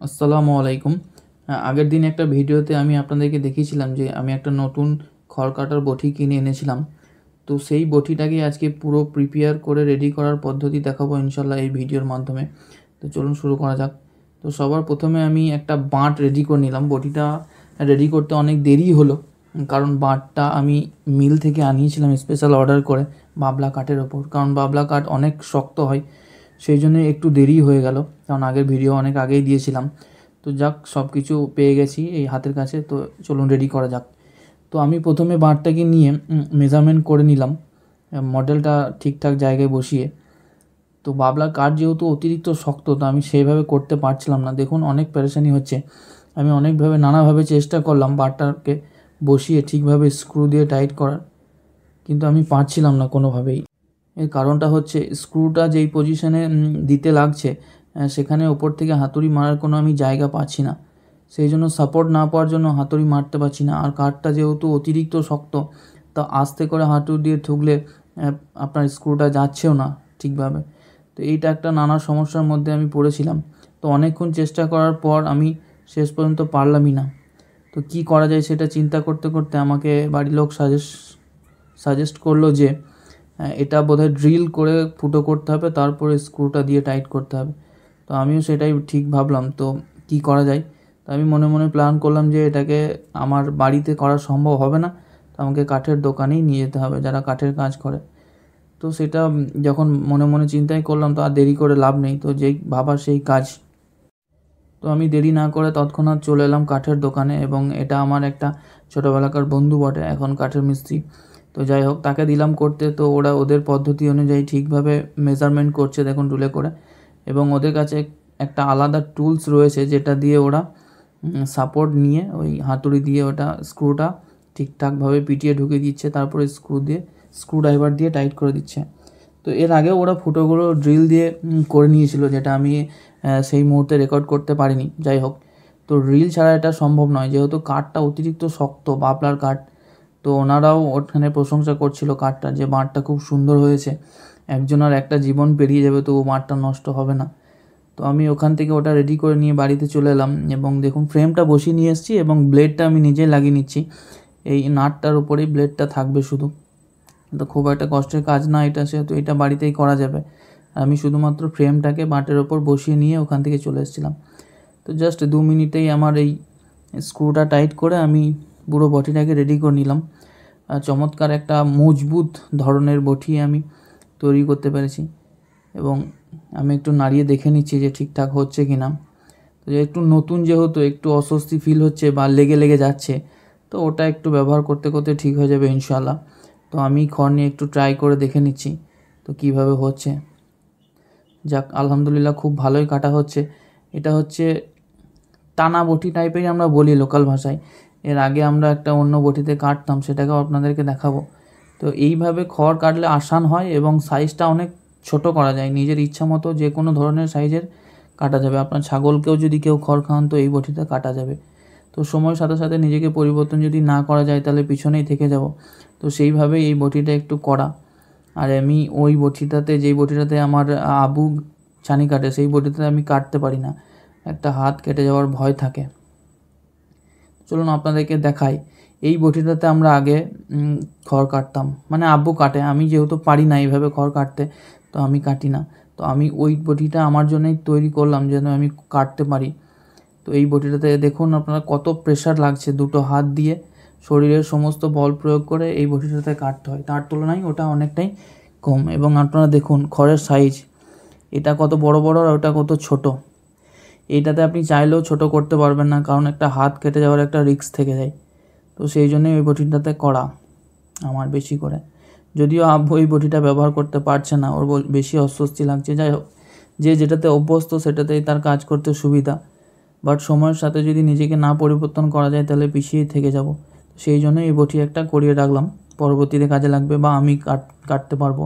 আসসালামু আলাইকুম। আগের দিন একটা ভিডিওতে আমি আপনাদেরকে দেখিয়েছিলাম যে আমি একটা নতুন খড় কাটার বটি কিনে এনেছিলাম। তো সেই বটিটাকে আজকে পুরো প্রিপেয়ার করে রেডি করার পদ্ধতি দেখাবো ইনশাল্লাহ এই ভিডিওর মাধ্যমে। তো চলুন শুরু করা যাক। তো সবার প্রথমে আমি একটা বাঁট রেডি করে নিলাম। বটিটা রেডি করতে অনেক দেরি হলো, কারণ বাঁটটা আমি মিল থেকে আনিয়েছিলাম স্পেশাল অর্ডার করে বাবলা কাঠের ওপর, কারণ বাবলা কাঠ অনেক শক্ত হয়, সেই জন্য একটু দেরি হয়ে গেল, কারণ আগের ভিডিও অনেক আগেই দিয়েছিলাম। তো যাক, সব কিছু পেয়ে গেছি এই হাতের কাছে, তো চলুন রেডি করা যাক। তো আমি প্রথমে বাঁটটাকে নিয়ে মেজারমেন্ট করে নিলাম, মডেলটা ঠিকঠাক জায়গায় বসিয়ে। তো বাবলার কাঠ যেহেতু অতিরিক্ত শক্ত, তো আমি সেইভাবে করতে পারছিলাম না। দেখুন অনেক পেরেশানি হচ্ছে। আমি অনেকভাবে নানাভাবে চেষ্টা করলাম বাঁটটাকে বসিয়ে ঠিকভাবে স্ক্রু দিয়ে টাইট করার, কিন্তু আমি পারছিলাম না কোনোভাবেই। এর কারণটা হচ্ছে স্ক্রুটা যেই পজিশনে দিতে লাগছে সেখানে ওপর থেকে হাতুড়ি মারার কোনো আমি জায়গা পাচ্ছি না। সেই জন্য সাপোর্ট না পাওয়ার জন্য হাতুড়ি মারতে পারছি না। আর কাঠটা যেহেতু অতিরিক্ত শক্ত, তা আস্তে করে হাতুড়ি দিয়ে ঠুকলে আপনার স্ক্রুটা যাচ্ছেও না ঠিকভাবে। তো এইটা একটা নানা সমস্যার মধ্যে আমি পড়েছিলাম। তো অনেকক্ষণ চেষ্টা করার পর আমি শেষ পর্যন্ত পারলামই না। তো কী করা যায় সেটা চিন্তা করতে করতে আমাকে বাড়ির লোক সাজেস্ট করলো যে এটা বোধহয় ড্রিল করে ফুটো করতে হবে, তারপরে স্ক্রুটা দিয়ে টাইট করতে হবে। তো আমিও সেটাই ঠিক ভাবলাম, তো কি করা যায়। তো আমি মনে মনে প্ল্যান করলাম যে এটাকে আমার বাড়িতে করা সম্ভব হবে না, তো আমাকে কাঠের দোকানেই নিয়ে যেতে হবে, যারা কাঠের কাজ করে। তো সেটা যখন মনে মনে চিন্তাই করলাম, তো আর দেরি করে লাভ নেই, তো যেই ভাবা সেই কাজ। তো আমি দেরি না করে তৎক্ষণাৎ চলে এলাম কাঠের দোকানে, এবং এটা আমার একটা ছোটোবেলাকার বন্ধু বটে, এখন কাঠের মিস্ত্রি। তো যাই হোক, তাকে দিলাম করতে। তো ওরা ওদের পদ্ধতি অনুযায়ী ঠিকভাবে মেজারমেন্ট করছে, দেখুন রুলে করে। এবং ওদের কাছে একটা আলাদা টুলস রয়েছে, যেটা দিয়ে ওরা সাপোর্ট নিয়ে ওই হাতুড়ি দিয়ে ওটা স্ক্রুটা ঠিকঠাকভাবে পিটিয়ে ঢুকে দিচ্ছে, তারপরে স্ক্রু ড্রাইভার দিয়ে টাইট করে দিচ্ছে। তো এর আগেও ওরা ফুটোগুলো ড্রিল দিয়ে করে নিয়েছিল, যেটা আমি সেই মুহূর্তে রেকর্ড করতে পারিনি। যাই হোক, তো ড্রিল ছাড়া এটা সম্ভব নয়, যেহেতু কাঠটা অতিরিক্ত শক্ত, বাবলার কাঠ। তো ওনারাও ওখানে প্রশংসা করছিল কাঠটা, যে বাঁটটা খুব সুন্দর হয়েছে, একজনের একটা জীবন পেরিয়ে যাবে তো বাঁটটা নষ্ট হবে না। তো আমি ওখান থেকে ওটা রেডি করে নিয়ে বাড়িতে চলে এলাম, এবং দেখুন ফ্রেমটা বসিয়ে নিয়ে এসেছি, এবং ব্লেডটা আমি নিজেই লাগিয়ে নিচ্ছি। এই নাটটার উপরেই ব্লেডটা থাকবে শুধু। তো খুব একটা কষ্টের কাজ না এটা, সেহেতু এটা বাড়িতেই করা যাবে। আমি শুধুমাত্র ফ্রেমটাকে বাঁটের ওপর বসিয়ে নিয়ে ওখান থেকে চলে এসেছিলাম। তো জাস্ট 2 মিনিটেই আমার এই স্ক্রুটা টাইট করে আমি পুরো বটিটাকে রেডি করে নিলাম। চমৎকার একটা মজবুত ধরনের বটি আমি তৈরি করতে পেরেছি, এবং আমি একটু নাড়িয়ে দেখে নিচ্ছি যে ঠিকঠাক হচ্ছে কি না। তো একটু নতুন যেহেতু একটু অস্বস্তি ফিল হচ্ছে বা লেগে লেগে যাচ্ছে, তো ওটা একটু ব্যবহার করতে করতে ঠিক হয়ে যাবে ইনশাআল্লাহ। তো আমি খড় নিয়ে একটু ট্রাই করে দেখে নিচ্ছি তো কিভাবে হচ্ছে। যাক, আলহামদুলিল্লাহ খুব ভালোই কাটা হচ্ছে। এটা হচ্ছে টানা বটি টাইপেরই আমরা বলি লোকাল ভাষায়। এর আগে আমরা একটা অন্য বটিতে কাটতাম, সেটাকেও আপনাদেরকে দেখাবো। তো এইভাবে খড় কাটলে আসান হয়, এবং সাইজটা অনেক ছোট করা যায়, নিজের ইচ্ছা মতো যে কোনো ধরনের সাইজের কাটা যাবে। আপনার ছাগলকেও যদি কেউ খড় খাওয়ান, তো এই বটিতে কাটা যাবে। তো সময়ের সাথে সাথে নিজেকে পরিবর্তন যদি না করা যায়, তাহলে পিছনেই থেকে যাব। তো সেইভাবেই এই বটিটা একটু করা। আর আমি ওই বটিটাতে, যেই বটিটাতে আমার আবু ছানি কাটে, সেই বটিতে আমি কাটতে পারি না, একটা হাত কেটে যাওয়ার ভয় থাকে। চলুন আপনাদেরকে দেখাই। এই বটিটাতে আমরা আগে খড় কাটতাম, মানে আব্বু কাটে, আমি যেহেতু পারি না এইভাবে খড় কাটতে, তো আমি কাটি না। তো আমি ওই বটিটা আমার জন্যই তৈরি করলাম, যেন আমি কাটতে পারি। তো এই বটিটাতে দেখুন আপনারা কত প্রেশার লাগছে, দুটো হাত দিয়ে শরীরের সমস্ত বল প্রয়োগ করে এই বটিটাতে কাটতে হয়, তার তুলনায় ওটা অনেকটাই কম। এবং আপনারা দেখুন খড়ের সাইজ, এটা কত বড় বড় আর ওটা কত ছোট। এইটাতে আপনি চাইলেও ছোট করতে পারবেন না, কারণ একটা হাত কেটে যাওয়ার একটা রিস্ক থেকে যায়। তো সেই জন্যই ওই বটিটাতে করা আমার বেশি করে। যদিও আব্বু এই বটিটা ব্যবহার করতে পারছে না, ওর বেশি অস্বস্তি লাগছে। যাই হোক, যে যেটাতে অভ্যস্ত সেটাতেই তার কাজ করতে সুবিধা। বাট সময়ের সাথে যদি নিজেকে না পরিবর্তন করা যায়, তাহলে পিছিয়েই থেকে যাব। সেই জন্যই এই বটি একটা করিয়ে রাখলাম, পরবর্তীতে কাজে লাগবে, বা আমি কাটতে পারবো,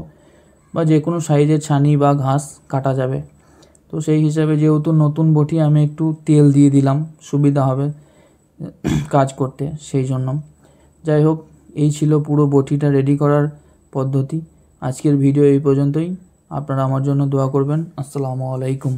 বা যে কোনো সাইজের ছানি বা ঘাস কাটা যাবে। তো সেই হিসাবে যেহেতু নতুন বটি, আমি একটু তেল দিয়ে দিলাম, সুবিধা হবে কাজ করতে, সেই জন্য। যাই হোক, এই ছিল পুরো বটিটা রেডি করার পদ্ধতি। আজকের ভিডিও এই পর্যন্তই। আপনারা আমার জন্য দোয়া করবেন। আসসালামু আলাইকুম।